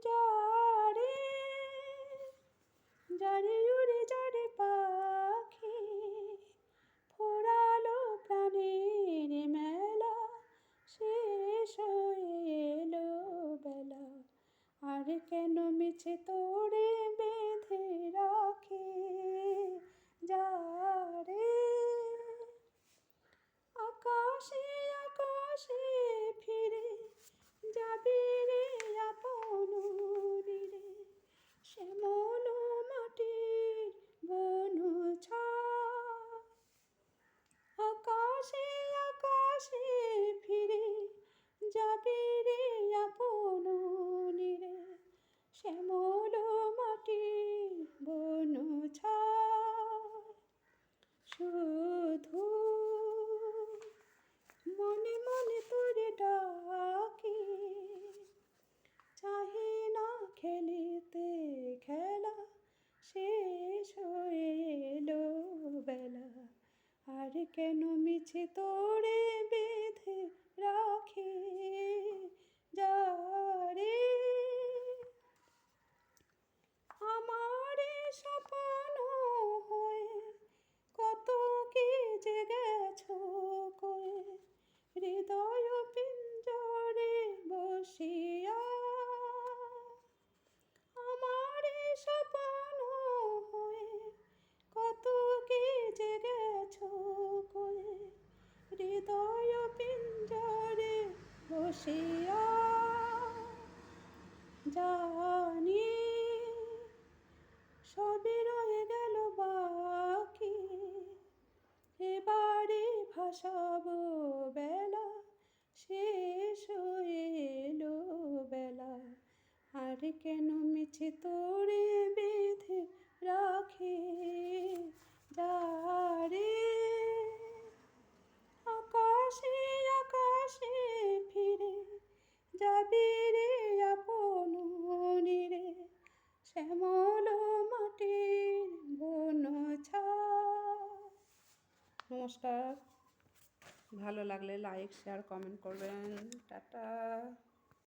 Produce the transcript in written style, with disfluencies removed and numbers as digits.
যারে যারে উড়ে যারে পাখি ফোরালো প্রাণের মেলা, শেষ হয়ে এলো বেলা। আর কেন মিছে তোরে বেঁধে রাখে যারে। আকাশে আকাশে ফিরে যাবি রে আপন রে, শ্যামল মাটির বনু ছায়। আকাশে আকাশে ফিরে যাবি রে আপন রে, শ্যামল মাটির বনু ছায়। শুধু মনে মনে তোরে ডাকি, চাহি না খেলিতে খেলা, শেষ হয়ে এলো বেলা। আর কেন মিছে তোরে বেঁধে রাখে যারে। আমারে স্বপ্ন হয়ে কত কি যে গেছো কয়ে, হৃদয় পিঞ্জরে বসিয়া। আমারে স্বপ্ন হয়ে কত কি যে গেছো কয়ে, হৃদয় পিঞ্জরে বসিয়া। জানি সবই রয়ে গেল বাকি, এবারে ভাসাবো বেলা, শেষ হয়ে এলো বেলা। আর কেন মিছে তোরে বেঁধে রাখে যারে। আকাশে আকাশে ফিরে যাবি রে আপন রে, শ্যামল মাটির বনু ছায়। নমস্কার, ভালো লাগলে লাইক শেয়ার কমেন্ট করবেন। টাটা।